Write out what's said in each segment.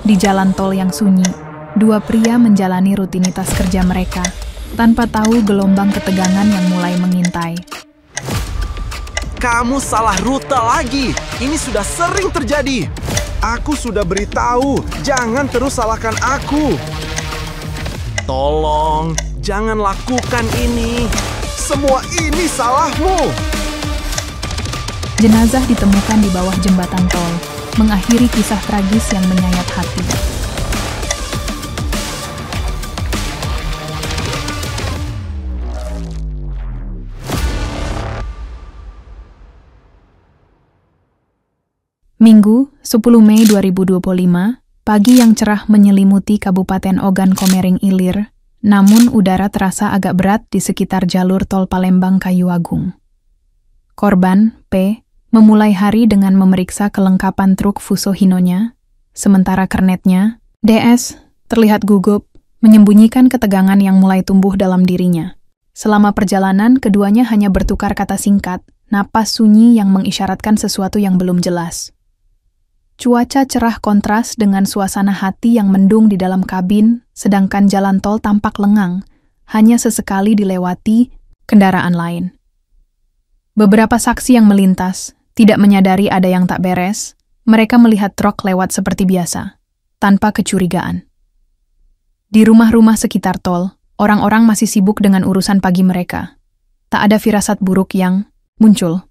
Di jalan tol yang sunyi, dua pria menjalani rutinitas kerja mereka, tanpa tahu gelombang ketegangan yang mulai mengintai. Kamu salah rute lagi. Ini sudah sering terjadi. Aku sudah beritahu, jangan terus salahkan aku. Tolong, jangan lakukan ini. Semua ini salahmu. Jenazah ditemukan di bawah jembatan tol, mengakhiri kisah tragis yang menyayat hati. Minggu, 10 Mei 2025, pagi yang cerah menyelimuti Kabupaten Ogan Komering Ilir, namun udara terasa agak berat di sekitar jalur tol Palembang-Kayuagung. Korban, P, memulai hari dengan memeriksa kelengkapan truk Fuso Hinonya, sementara kernetnya, DS, terlihat gugup, menyembunyikan ketegangan yang mulai tumbuh dalam dirinya. Selama perjalanan, keduanya hanya bertukar kata singkat, napas sunyi yang mengisyaratkan sesuatu yang belum jelas. Cuaca cerah kontras dengan suasana hati yang mendung di dalam kabin, sedangkan jalan tol tampak lengang, hanya sesekali dilewati kendaraan lain. Beberapa saksi yang melintas, tidak menyadari ada yang tak beres, mereka melihat truk lewat seperti biasa, tanpa kecurigaan. Di rumah-rumah sekitar tol, orang-orang masih sibuk dengan urusan pagi mereka. Tak ada firasat buruk yang muncul.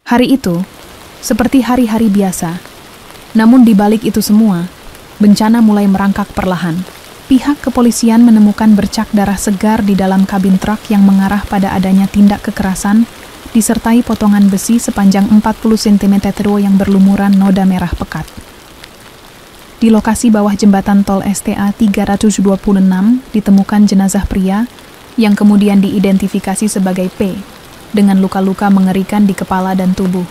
Hari itu, seperti hari-hari biasa, namun di balik itu semua, bencana mulai merangkak perlahan. Pihak kepolisian menemukan bercak darah segar di dalam kabin truk yang mengarah pada adanya tindak kekerasan, disertai potongan besi sepanjang 40 cm yang berlumuran noda merah pekat. Di lokasi bawah jembatan tol STA 326 ditemukan jenazah pria yang kemudian diidentifikasi sebagai P, dengan luka-luka mengerikan di kepala dan tubuh.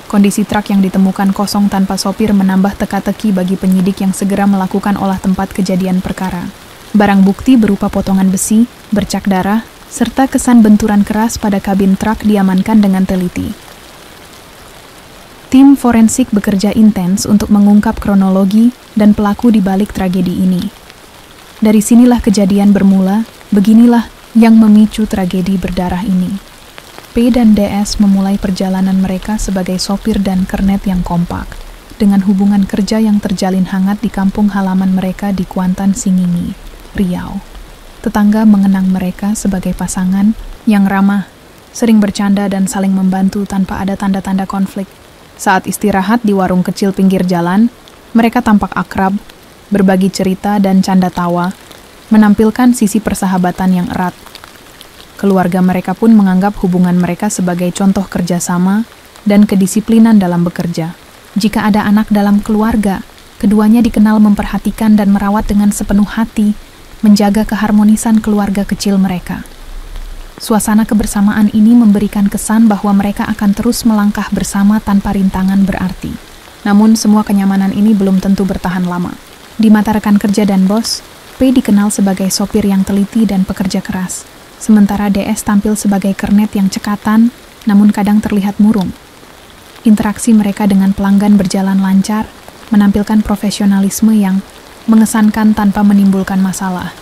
Kondisi truk yang ditemukan kosong tanpa sopir menambah teka-teki bagi penyidik yang segera melakukan olah tempat kejadian perkara. Barang bukti berupa potongan besi, bercak darah, serta kesan benturan keras pada kabin truk diamankan dengan teliti. Tim forensik bekerja intens untuk mengungkap kronologi dan pelaku di balik tragedi ini. Dari sinilah kejadian bermula, beginilah yang memicu tragedi berdarah ini. P dan DS memulai perjalanan mereka sebagai sopir dan kernet yang kompak, dengan hubungan kerja yang terjalin hangat di kampung halaman mereka di Kuantan Singingi, Riau. Tetangga mengenang mereka sebagai pasangan yang ramah, sering bercanda dan saling membantu tanpa ada tanda-tanda konflik. Saat istirahat di warung kecil pinggir jalan, mereka tampak akrab, berbagi cerita dan canda tawa, menampilkan sisi persahabatan yang erat. Keluarga mereka pun menganggap hubungan mereka sebagai contoh kerjasama dan kedisiplinan dalam bekerja. Jika ada anak dalam keluarga, keduanya dikenal memperhatikan dan merawat dengan sepenuh hati, menjaga keharmonisan keluarga kecil mereka. Suasana kebersamaan ini memberikan kesan bahwa mereka akan terus melangkah bersama tanpa rintangan berarti. Namun semua kenyamanan ini belum tentu bertahan lama. Di mata rekan kerja dan bos, P dikenal sebagai sopir yang teliti dan pekerja keras. Sementara DS tampil sebagai kernet yang cekatan, namun kadang terlihat murung. Interaksi mereka dengan pelanggan berjalan lancar, menampilkan profesionalisme yang mengesankan tanpa menimbulkan masalah.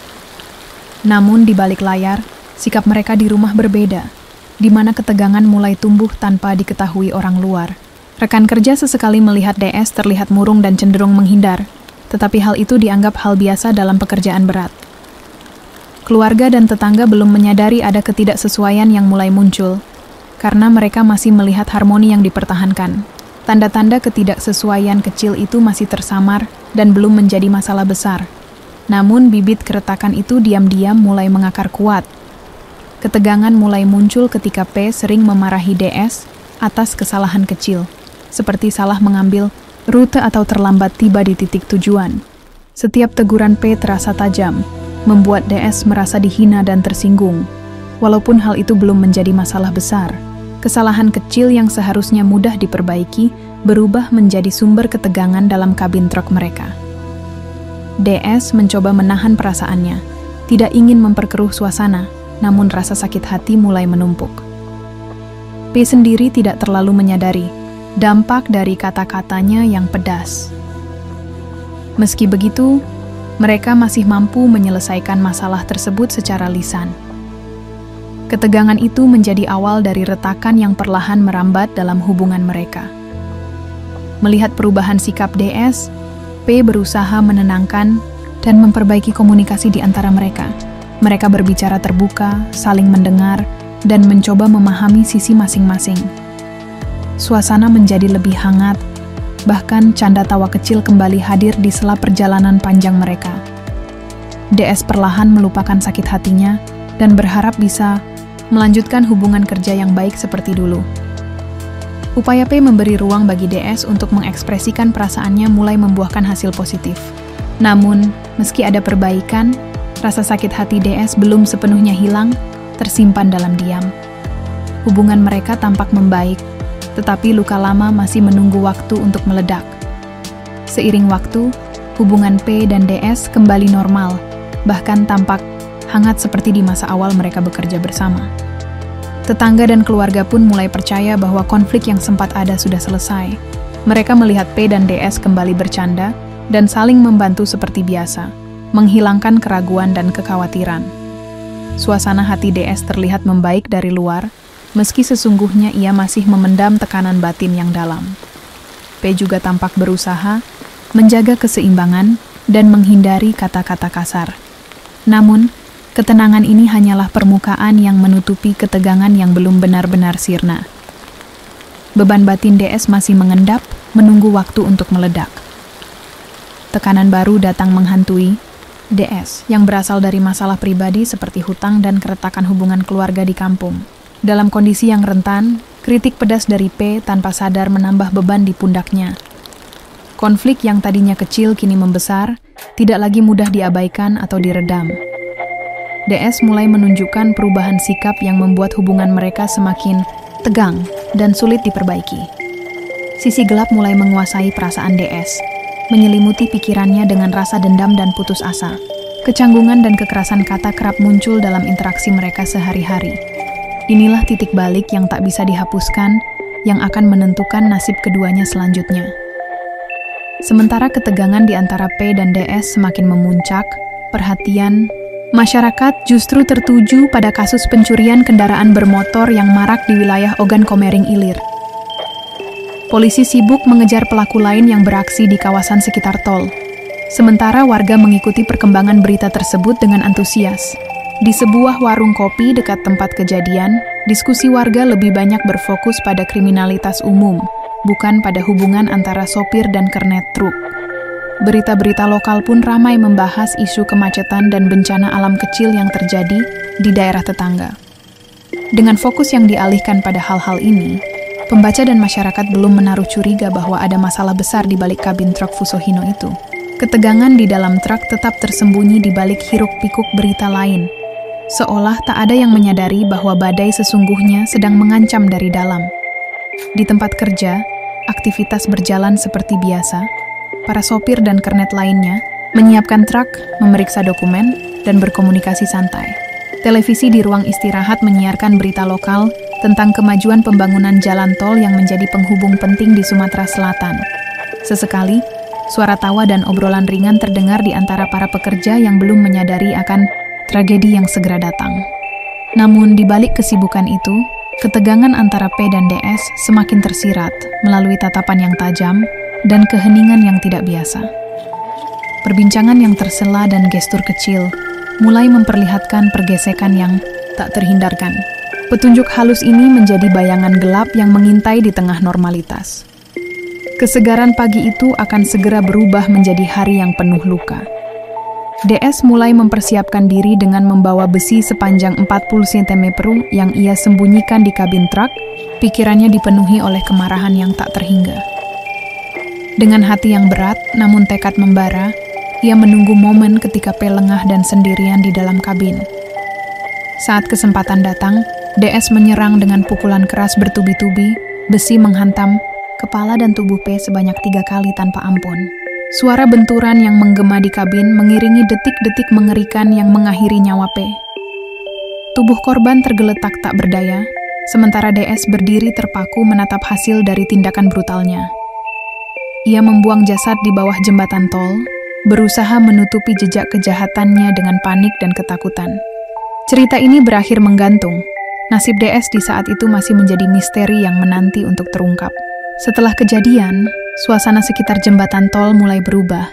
Namun di balik layar, sikap mereka di rumah berbeda, di mana ketegangan mulai tumbuh tanpa diketahui orang luar. Rekan kerja sesekali melihat DS terlihat murung dan cenderung menghindar, tetapi hal itu dianggap hal biasa dalam pekerjaan berat. Keluarga dan tetangga belum menyadari ada ketidaksesuaian yang mulai muncul, karena mereka masih melihat harmoni yang dipertahankan. Tanda-tanda ketidaksesuaian kecil itu masih tersamar dan belum menjadi masalah besar. Namun bibit keretakan itu diam-diam mulai mengakar kuat. Ketegangan mulai muncul ketika P sering memarahi DS atas kesalahan kecil, seperti salah mengambil rute atau terlambat tiba di titik tujuan. Setiap teguran P terasa tajam, membuat DS merasa dihina dan tersinggung. Walaupun hal itu belum menjadi masalah besar, kesalahan kecil yang seharusnya mudah diperbaiki berubah menjadi sumber ketegangan dalam kabin truk mereka. DS mencoba menahan perasaannya, tidak ingin memperkeruh suasana, namun rasa sakit hati mulai menumpuk. P sendiri tidak terlalu menyadari dampak dari kata-katanya yang pedas. Meski begitu, mereka masih mampu menyelesaikan masalah tersebut secara lisan. Ketegangan itu menjadi awal dari retakan yang perlahan merambat dalam hubungan mereka. Melihat perubahan sikap DS, P berusaha menenangkan dan memperbaiki komunikasi di antara mereka. Mereka berbicara terbuka, saling mendengar, dan mencoba memahami sisi masing-masing. Suasana menjadi lebih hangat, bahkan canda tawa kecil kembali hadir di sela perjalanan panjang mereka. DS perlahan melupakan sakit hatinya dan berharap bisa melanjutkan hubungan kerja yang baik seperti dulu. Upaya P memberi ruang bagi DS untuk mengekspresikan perasaannya mulai membuahkan hasil positif. Namun, meski ada perbaikan, rasa sakit hati DS belum sepenuhnya hilang, tersimpan dalam diam. Hubungan mereka tampak membaik, tetapi luka lama masih menunggu waktu untuk meledak. Seiring waktu, hubungan P dan DS kembali normal, bahkan tampak hangat seperti di masa awal mereka bekerja bersama. Tetangga dan keluarga pun mulai percaya bahwa konflik yang sempat ada sudah selesai. Mereka melihat P dan DS kembali bercanda dan saling membantu seperti biasa, menghilangkan keraguan dan kekhawatiran. Suasana hati DS terlihat membaik dari luar, meski sesungguhnya ia masih memendam tekanan batin yang dalam. P juga tampak berusaha menjaga keseimbangan dan menghindari kata-kata kasar. Namun, ketenangan ini hanyalah permukaan yang menutupi ketegangan yang belum benar-benar sirna. Beban batin DS masih mengendap, menunggu waktu untuk meledak. Tekanan baru datang menghantui DS yang berasal dari masalah pribadi seperti hutang dan keretakan hubungan keluarga di kampung. Dalam kondisi yang rentan, kritik pedas dari P tanpa sadar menambah beban di pundaknya. Konflik yang tadinya kecil kini membesar, tidak lagi mudah diabaikan atau diredam. DS mulai menunjukkan perubahan sikap yang membuat hubungan mereka semakin tegang dan sulit diperbaiki. Sisi gelap mulai menguasai perasaan DS, menyelimuti pikirannya dengan rasa dendam dan putus asa. Kecanggungan dan kekerasan kata kerap muncul dalam interaksi mereka sehari-hari. Inilah titik balik yang tak bisa dihapuskan, yang akan menentukan nasib keduanya selanjutnya. Sementara ketegangan di antara P dan DS semakin memuncak, perhatian masyarakat justru tertuju pada kasus pencurian kendaraan bermotor yang marak di wilayah Ogan Komering Ilir. Polisi sibuk mengejar pelaku lain yang beraksi di kawasan sekitar tol. Sementara warga mengikuti perkembangan berita tersebut dengan antusias. Di sebuah warung kopi dekat tempat kejadian, diskusi warga lebih banyak berfokus pada kriminalitas umum, bukan pada hubungan antara sopir dan kernet truk. Berita-berita lokal pun ramai membahas isu kemacetan dan bencana alam kecil yang terjadi di daerah tetangga. Dengan fokus yang dialihkan pada hal-hal ini, pembaca dan masyarakat belum menaruh curiga bahwa ada masalah besar di balik kabin truk Fuso Hino itu. Ketegangan di dalam truk tetap tersembunyi di balik hiruk-pikuk berita lain, seolah tak ada yang menyadari bahwa badai sesungguhnya sedang mengancam dari dalam. Di tempat kerja, aktivitas berjalan seperti biasa. Para sopir dan kernet lainnya menyiapkan truk, memeriksa dokumen, dan berkomunikasi santai. Televisi di ruang istirahat menyiarkan berita lokal tentang kemajuan pembangunan jalan tol yang menjadi penghubung penting di Sumatera Selatan. Sesekali, suara tawa dan obrolan ringan terdengar di antara para pekerja yang belum menyadari akan tragedi yang segera datang. Namun, di balik kesibukan itu, ketegangan antara P dan DS semakin tersirat melalui tatapan yang tajam dan keheningan yang tidak biasa. Perbincangan yang tersela dan gestur kecil mulai memperlihatkan pergesekan yang tak terhindarkan. Petunjuk halus ini menjadi bayangan gelap yang mengintai di tengah normalitas. Kesegaran pagi itu akan segera berubah menjadi hari yang penuh luka. DS mulai mempersiapkan diri dengan membawa besi sepanjang 40 cm yang ia sembunyikan di kabin truk. Pikirannya dipenuhi oleh kemarahan yang tak terhingga. Dengan hati yang berat, namun tekad membara, ia menunggu momen ketika P lengah dan sendirian di dalam kabin. Saat kesempatan datang, DS menyerang dengan pukulan keras bertubi-tubi, besi menghantam kepala dan tubuh P sebanyak 3 kali tanpa ampun. Suara benturan yang menggema di kabin mengiringi detik-detik mengerikan yang mengakhiri nyawa P. Tubuh korban tergeletak tak berdaya, sementara DS berdiri terpaku menatap hasil dari tindakan brutalnya. Ia membuang jasad di bawah jembatan tol, berusaha menutupi jejak kejahatannya dengan panik dan ketakutan. Cerita ini berakhir menggantung. Nasib DS di saat itu masih menjadi misteri yang menanti untuk terungkap. Setelah kejadian, suasana sekitar jembatan tol mulai berubah.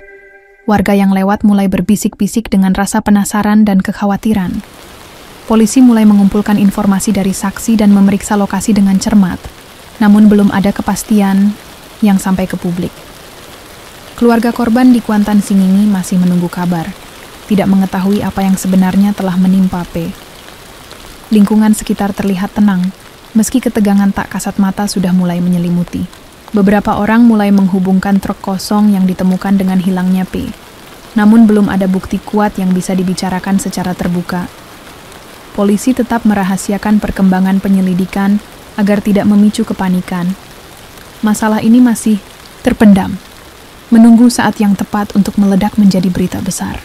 Warga yang lewat mulai berbisik-bisik dengan rasa penasaran dan kekhawatiran. Polisi mulai mengumpulkan informasi dari saksi dan memeriksa lokasi dengan cermat, namun belum ada kepastian yang sampai ke publik. Keluarga korban di Kuantan Singingi masih menunggu kabar, tidak mengetahui apa yang sebenarnya telah menimpa P. Lingkungan sekitar terlihat tenang, meski ketegangan tak kasat mata sudah mulai menyelimuti. Beberapa orang mulai menghubungkan truk kosong yang ditemukan dengan hilangnya P. Namun belum ada bukti kuat yang bisa dibicarakan secara terbuka. Polisi tetap merahasiakan perkembangan penyelidikan agar tidak memicu kepanikan. Masalah ini masih terpendam, menunggu saat yang tepat untuk meledak menjadi berita besar.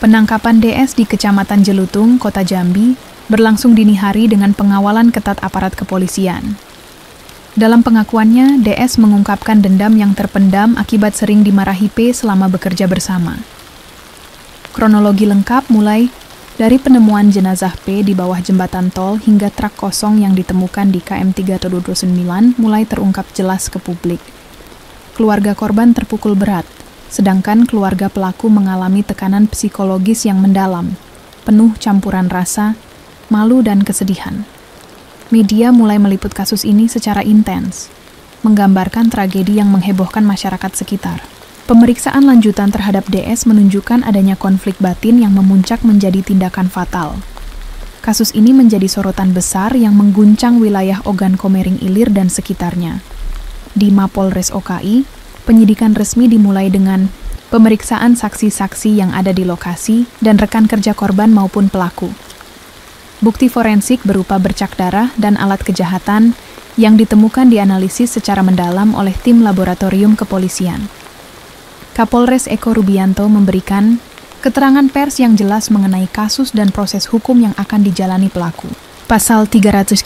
Penangkapan DS di Kecamatan Jelutung, Kota Jambi, berlangsung dini hari dengan pengawalan ketat aparat kepolisian. Dalam pengakuannya, DS mengungkapkan dendam yang terpendam akibat sering dimarahi P selama bekerja bersama. Kronologi lengkap mulai dari penemuan jenazah P di bawah jembatan tol hingga truk kosong yang ditemukan di KM 329 mulai terungkap jelas ke publik. Keluarga korban terpukul berat, sedangkan keluarga pelaku mengalami tekanan psikologis yang mendalam, penuh campuran rasa, malu dan kesedihan. Media mulai meliput kasus ini secara intens, menggambarkan tragedi yang menghebohkan masyarakat sekitar. Pemeriksaan lanjutan terhadap DS menunjukkan adanya konflik batin yang memuncak menjadi tindakan fatal. Kasus ini menjadi sorotan besar yang mengguncang wilayah Ogan Komering Ilir dan sekitarnya. Di Mapolres OKI, penyidikan resmi dimulai dengan pemeriksaan saksi-saksi yang ada di lokasi dan rekan kerja korban maupun pelaku. Bukti forensik berupa bercak darah dan alat kejahatan yang ditemukan dianalisis secara mendalam oleh tim laboratorium kepolisian. Kapolres Eko Rubianto memberikan keterangan pers yang jelas mengenai kasus dan proses hukum yang akan dijalani pelaku. Pasal 338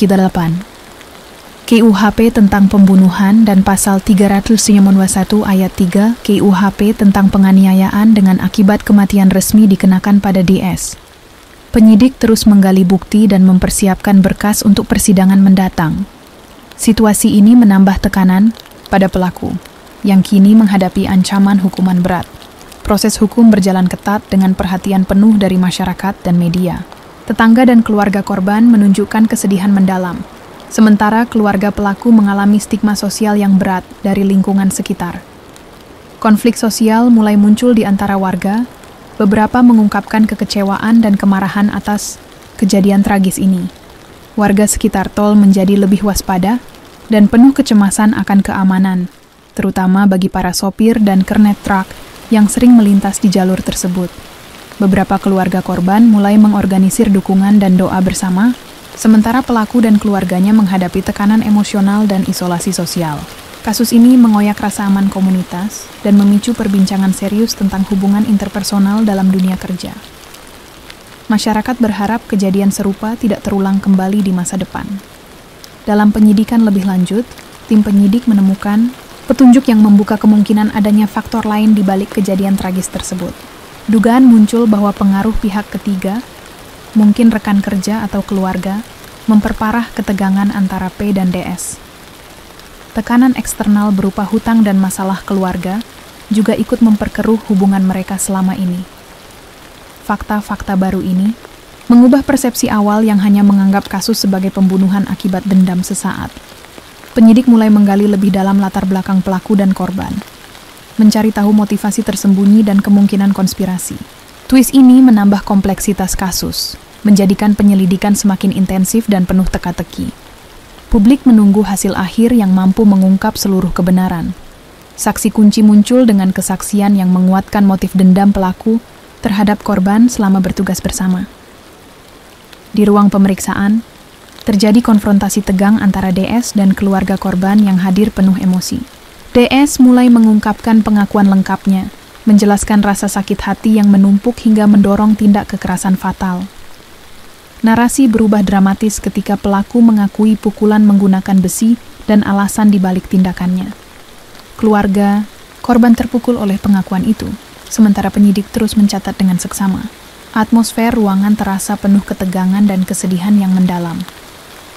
KUHP tentang pembunuhan dan Pasal 391 ayat 3 KUHP tentang penganiayaan dengan akibat kematian resmi dikenakan pada DS. Penyidik terus menggali bukti dan mempersiapkan berkas untuk persidangan mendatang. Situasi ini menambah tekanan pada pelaku, yang kini menghadapi ancaman hukuman berat. Proses hukum berjalan ketat dengan perhatian penuh dari masyarakat dan media. Tetangga dan keluarga korban menunjukkan kesedihan mendalam, sementara keluarga pelaku mengalami stigma sosial yang berat dari lingkungan sekitar. Konflik sosial mulai muncul di antara warga, beberapa mengungkapkan kekecewaan dan kemarahan atas kejadian tragis ini. Warga sekitar tol menjadi lebih waspada dan penuh kecemasan akan keamanan, terutama bagi para sopir dan kernet truk yang sering melintas di jalur tersebut. Beberapa keluarga korban mulai mengorganisir dukungan dan doa bersama, sementara pelaku dan keluarganya menghadapi tekanan emosional dan isolasi sosial. Kasus ini mengoyak rasa aman komunitas dan memicu perbincangan serius tentang hubungan interpersonal dalam dunia kerja. Masyarakat berharap kejadian serupa tidak terulang kembali di masa depan. Dalam penyidikan lebih lanjut, tim penyidik menemukan petunjuk yang membuka kemungkinan adanya faktor lain di balik kejadian tragis tersebut. Dugaan muncul bahwa pengaruh pihak ketiga, mungkin rekan kerja atau keluarga, memperparah ketegangan antara P dan DS. Tekanan eksternal berupa hutang dan masalah keluarga juga ikut memperkeruh hubungan mereka selama ini. Fakta-fakta baru ini mengubah persepsi awal yang hanya menganggap kasus sebagai pembunuhan akibat dendam sesaat. Penyidik mulai menggali lebih dalam latar belakang pelaku dan korban, mencari tahu motivasi tersembunyi dan kemungkinan konspirasi. Twist ini menambah kompleksitas kasus, menjadikan penyelidikan semakin intensif dan penuh teka-teki. Publik menunggu hasil akhir yang mampu mengungkap seluruh kebenaran. Saksi kunci muncul dengan kesaksian yang menguatkan motif dendam pelaku terhadap korban selama bertugas bersama. Di ruang pemeriksaan, terjadi konfrontasi tegang antara DS dan keluarga korban yang hadir penuh emosi. DS mulai mengungkapkan pengakuan lengkapnya, menjelaskan rasa sakit hati yang menumpuk hingga mendorong tindak kekerasan fatal. Narasi berubah dramatis ketika pelaku mengakui pukulan menggunakan besi dan alasan di balik tindakannya. Keluarga, korban terpukul oleh pengakuan itu, sementara penyidik terus mencatat dengan seksama. Atmosfer ruangan terasa penuh ketegangan dan kesedihan yang mendalam.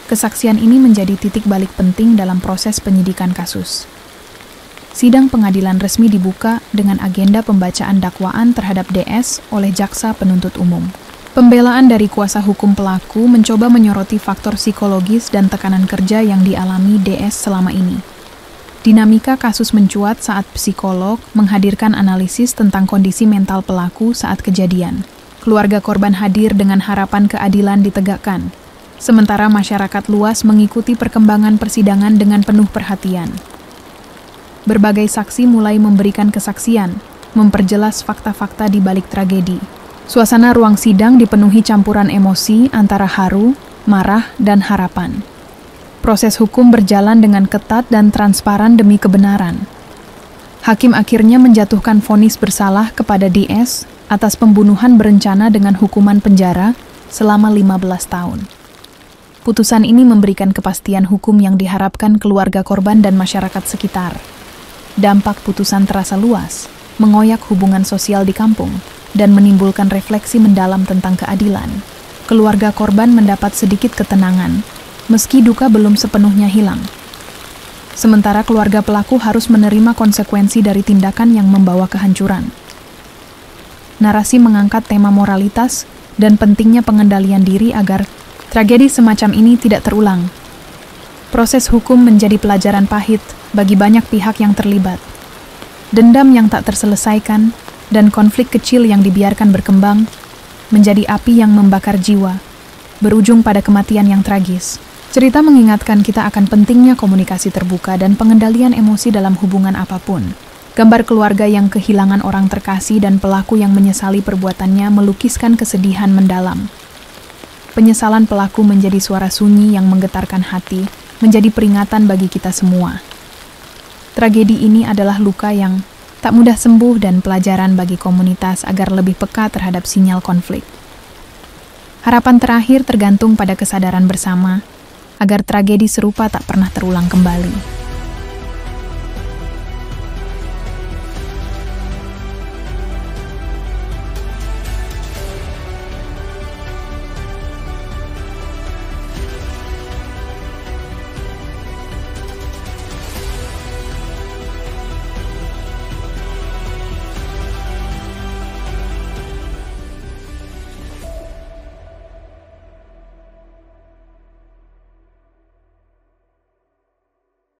Kesaksian ini menjadi titik balik penting dalam proses penyidikan kasus. Sidang pengadilan resmi dibuka dengan agenda pembacaan dakwaan terhadap DS oleh jaksa penuntut umum. Pembelaan dari kuasa hukum pelaku mencoba menyoroti faktor psikologis dan tekanan kerja yang dialami DS selama ini. Dinamika kasus mencuat saat psikolog menghadirkan analisis tentang kondisi mental pelaku saat kejadian. Keluarga korban hadir dengan harapan keadilan ditegakkan, sementara masyarakat luas mengikuti perkembangan persidangan dengan penuh perhatian. Berbagai saksi mulai memberikan kesaksian, memperjelas fakta-fakta di balik tragedi. Suasana ruang sidang dipenuhi campuran emosi antara haru, marah, dan harapan. Proses hukum berjalan dengan ketat dan transparan demi kebenaran. Hakim akhirnya menjatuhkan vonis bersalah kepada DS atas pembunuhan berencana dengan hukuman penjara selama 15 tahun. Putusan ini memberikan kepastian hukum yang diharapkan keluarga korban dan masyarakat sekitar. Dampak putusan terasa luas, mengoyak hubungan sosial di kampung, dan menimbulkan refleksi mendalam tentang keadilan. Keluarga korban mendapat sedikit ketenangan, meski duka belum sepenuhnya hilang. Sementara keluarga pelaku harus menerima konsekuensi dari tindakan yang membawa kehancuran. Narasi mengangkat tema moralitas dan pentingnya pengendalian diri agar tragedi semacam ini tidak terulang. Proses hukum menjadi pelajaran pahit bagi banyak pihak yang terlibat. Dendam yang tak terselesaikan dan konflik kecil yang dibiarkan berkembang menjadi api yang membakar jiwa, berujung pada kematian yang tragis. Cerita mengingatkan kita akan pentingnya komunikasi terbuka dan pengendalian emosi dalam hubungan apapun. Gambar keluarga yang kehilangan orang terkasih dan pelaku yang menyesali perbuatannya melukiskan kesedihan mendalam. Penyesalan pelaku menjadi suara sunyi yang menggetarkan hati, menjadi peringatan bagi kita semua. Tragedi ini adalah luka yang tak mudah sembuh dan pelajaran bagi komunitas agar lebih peka terhadap sinyal konflik. Harapan terakhir tergantung pada kesadaran bersama, agar tragedi serupa tak pernah terulang kembali.